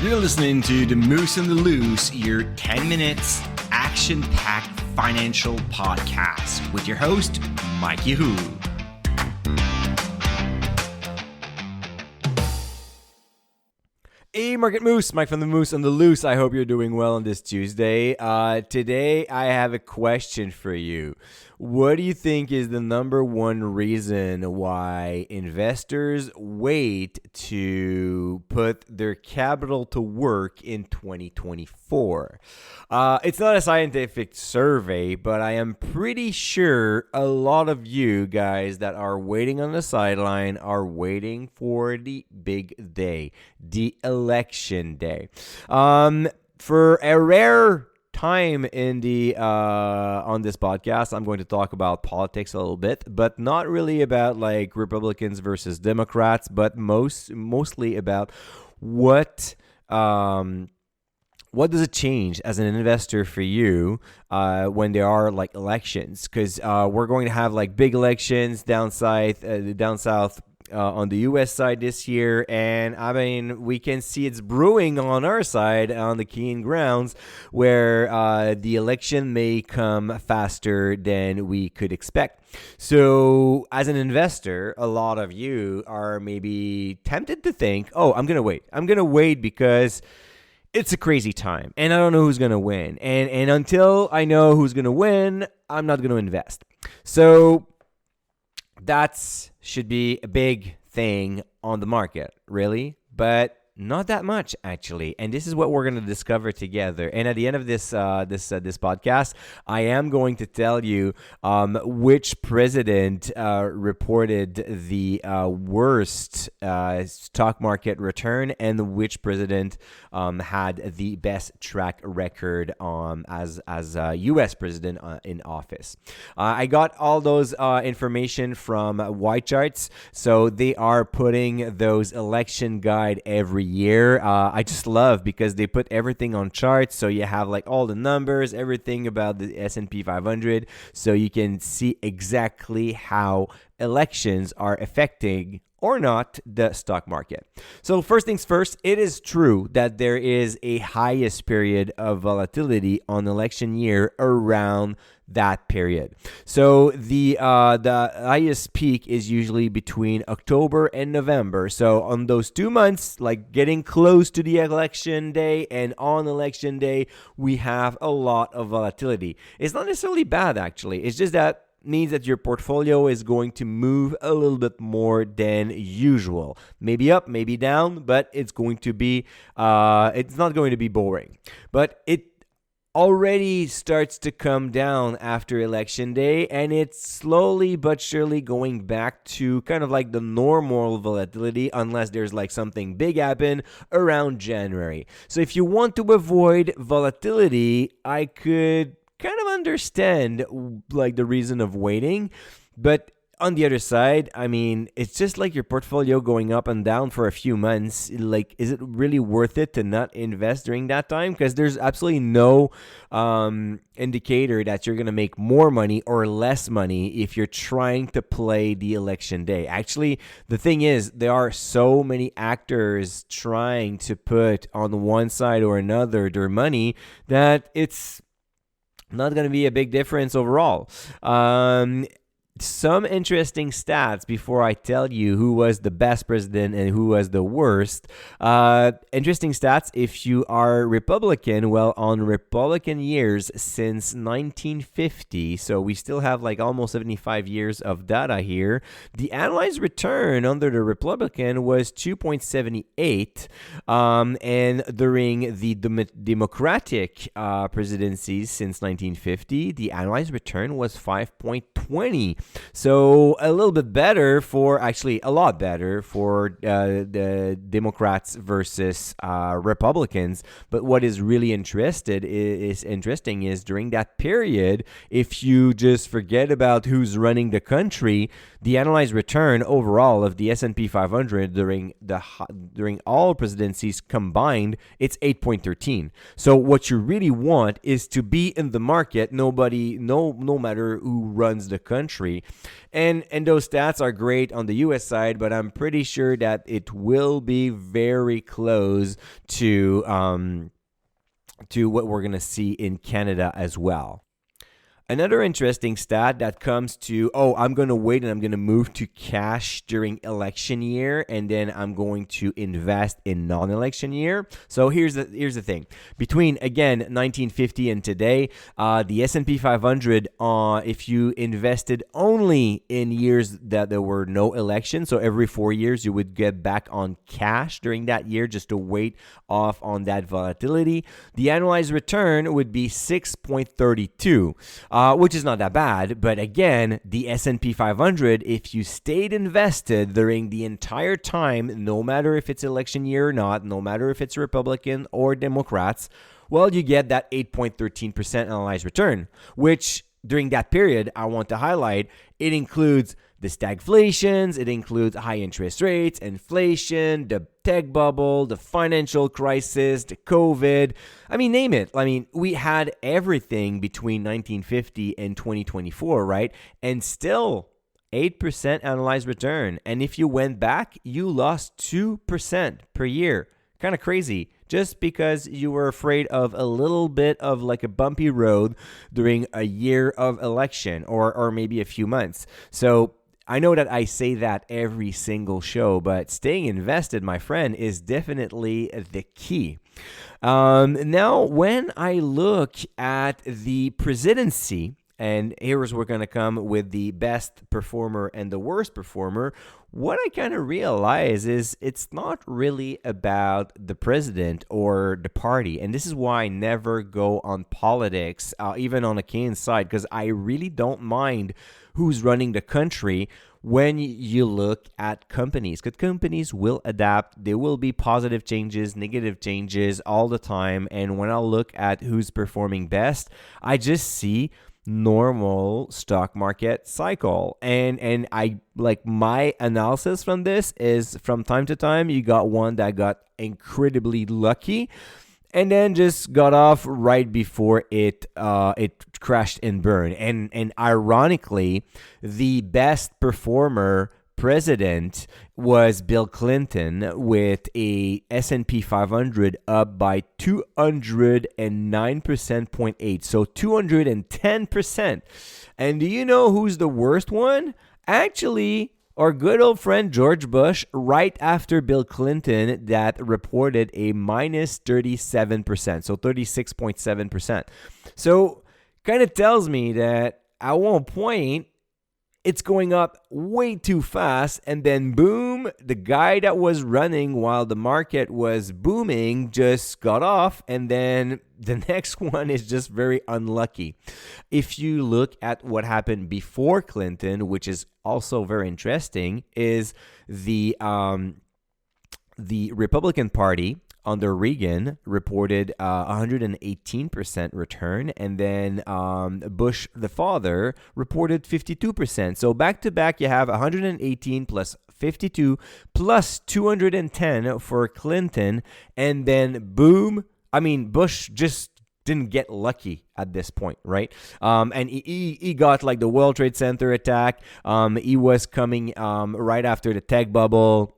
You're listening to The Moose and the Loose, your 10 minutes action-packed financial podcast with your host, Mike Yahoo. Hey, Market Moose, Mike from The Moose and the Loose. I hope you're doing well on this Tuesday. Today, I have a question for you. What do you think is the number one reason why investors wait to put their capital to work in 2024? It's not a scientific survey, but I am pretty sure a lot of you guys that are waiting on the sideline are waiting for the big day, the election day. For a rare time in the on this podcast, I'm going to talk about politics a little bit, but not really about like Republicans versus Democrats, but mostly about what does it change as an investor for you when there are like elections? Because we're going to have like big elections down south on the U.S. side this year, and I mean we can see it's brewing on our side on the Keene grounds, where the election may come faster than we could expect. So as an investor, a lot of you are maybe tempted to think, oh, I'm gonna wait because it's a crazy time, and I don't know who's going to win. And until I know who's going to win, I'm not going to invest. So that should be a big thing on the market, really. But not that much, actually. And this is what we're going to discover together. And at the end of this podcast, I am going to tell you which president reported the worst stock market return and which president had the best track record as U.S. president in office. I got all those information from White Charts, so they are putting those election guide every year. I just love because they put everything on charts, so you have like all the numbers, everything about the S&P 500, so you can see exactly how elections are affecting or not the stock market. So first things first, it is true that there is a highest period of volatility on election year around that period. So the highest peak is usually between October and November. So on those 2 months, like getting close to the election day and on election day, we have a lot of volatility. It's not necessarily bad, actually. It's just that means that your portfolio is going to move a little bit more than usual. Maybe up, maybe down, but it's going to be it's not going to be boring. But it already starts to come down after election day, and it's slowly but surely going back to kind of like the normal volatility, unless there's like something big happen around January. So if you want to avoid volatility, I could kind of understand like the reason of waiting, but on the other side, I mean, it's just like your portfolio going up and down for a few months. Like, is it really worth it to not invest during that time? Because there's absolutely no indicator that you're going to make more money or less money if you're trying to play the election day. Actually, the thing is, there are so many actors trying to put on one side or another their money that it's not going to be a big difference overall. Some interesting stats before I tell you who was the best president and who was the worst. Interesting stats, if you are Republican, well, on Republican years since 1950, so we still have like almost 75 years of data here, the annualized return under the Republican was 2.78, and during the Democratic presidencies since 1950, the annualized return was 5.20. So a little bit better a lot better for the Democrats versus Republicans. But what is really interesting is during that period, if you just forget about who's running the country, the annualized return overall of the S&P 500 during all presidencies combined, it's 8.13. So what you really want is to be in the market, no matter who runs the country, country. And those stats are great on the US side, but I'm pretty sure that it will be very close to what we're going to see in Canada as well. Another interesting stat that comes to, I'm going to wait and I'm going to move to cash during election year, and then I'm going to invest in non-election year. So here's the thing. Between, again, 1950 and today, the S&P 500, if you invested only in years that there were no election, so every 4 years you would get back on cash during that year just to wait off on that volatility, the annualized return would be 6.32. Which is not that bad, but again, the S&P 500, if you stayed invested during the entire time, no matter if it's election year or not, no matter if it's Republican or Democrats, well, you get that 8.13% annualized return, which during that period, I want to highlight, it includes the stagflations, it includes high interest rates, inflation, the tech bubble, the financial crisis, the COVID. I mean, name it. I mean, we had everything between 1950 and 2024, right? And still 8% annualized return. And if you went back, you lost 2% per year. Kind of crazy. Just because you were afraid of a little bit of like a bumpy road during a year of election or maybe a few months. So I know that I say that every single show, but staying invested, my friend, is definitely the key. Now, when I look at the presidency, and here's where we're going to come with the best performer and the worst performer, what I kind of realize is it's not really about the president or the party. And this is why I never go on politics, even on a Canadian side, because I really don't mind who's running the country when you look at companies. Because companies will adapt. There will be positive changes, negative changes all the time. And when I look at who's performing best, I just see normal stock market cycle. And I like my analysis from this is from time to time you got one that got incredibly lucky and then just got off right before it crashed and burned. And ironically, the best performer president was Bill Clinton with a S&P 500 up by 209.8%, so 210%. And do you know who's the worst one? Actually, our good old friend George Bush, right after Bill Clinton, that reported a minus 37%, so 36.7%. So kind of tells me that at one point, it's going up way too fast, and then boom, the guy that was running while the market was booming just got off, and then the next one is just very unlucky. If you look at what happened before Clinton, which is also very interesting, is the Republican Party under Reagan reported 118% return, and then Bush the father reported 52%. So back to back, you have 118 plus 52 plus 210 for Clinton, and then boom. I mean, Bush just didn't get lucky at this point, right? And he got like the World Trade Center attack. He was coming right after the tech bubble.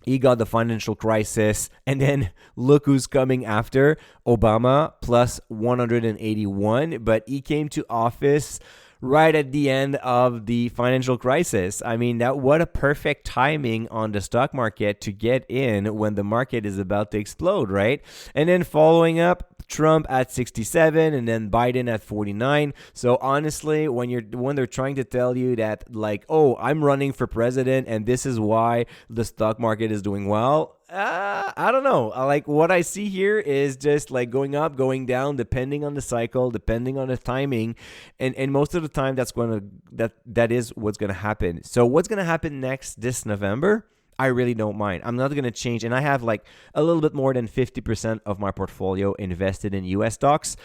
He got the financial crisis, and then look who's coming after, Obama plus 181, but he came to office right at the end of the financial crisis. I mean, what a perfect timing on the stock market to get in when the market is about to explode, right? And then following up, Trump at 67 and then Biden at 49. So honestly, when they're trying to tell you that like, oh, I'm running for president and this is why the stock market is doing well, I don't know. Like what I see here is just like going up, going down, depending on the cycle, depending on the timing, and most of the time that is what's gonna happen. So what's gonna happen next this November? I really don't mind. I'm not going to change. And I have like a little bit more than 50% of my portfolio invested in US stocks.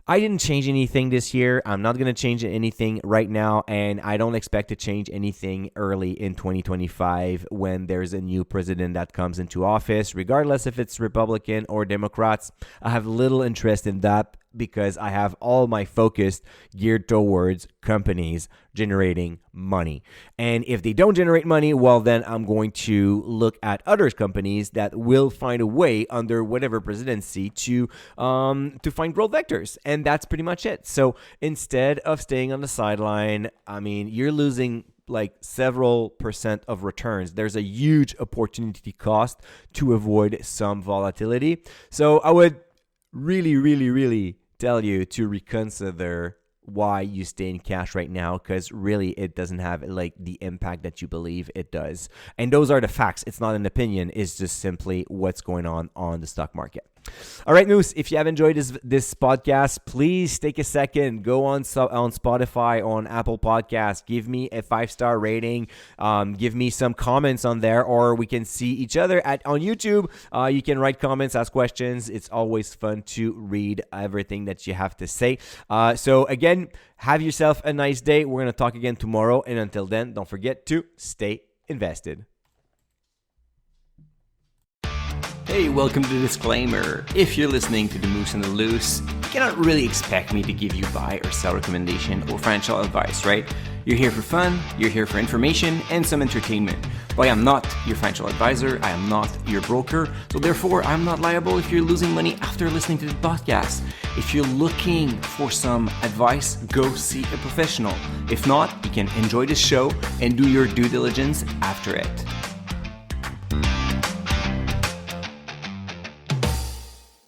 I didn't change anything this year. I'm not going to change anything right now. And I don't expect to change anything early in 2025 when there's a new president that comes into office, regardless if it's Republican or Democrats. I have little interest in that because I have all my focus geared towards companies generating money. And if they don't generate money, well, then I'm going to look at other companies that will find a way under whatever presidency to find growth vectors. And that's pretty much it. So instead of staying on the sideline, I mean, you're losing like several percent of returns. There's a huge opportunity cost to avoid some volatility. So I would really tell you to reconsider why you stay in cash right now, because really it doesn't have like the impact that you believe it does. And those are the facts. It's not an opinion. It's just simply what's going on the stock market. All right, Moose, if you have enjoyed this podcast, please take a second, go on Spotify, on Apple Podcasts, give me a 5-star rating, give me some comments on there, or we can see each other on YouTube. You can write comments, ask questions. It's always fun to read everything that you have to say. So again, have yourself a nice day. We're going to talk again tomorrow. And until then, don't forget to stay invested. Hey, welcome to the disclaimer. If you're listening to The Moose and the Loose, you cannot really expect me to give you buy or sell recommendation or financial advice, right? You're here for fun, you're here for information and some entertainment. But I am not your financial advisor, I am not your broker, so therefore I'm not liable if you're losing money after listening to the podcast. If you're looking for some advice, go see a professional. If not, you can enjoy the show and do your due diligence after it.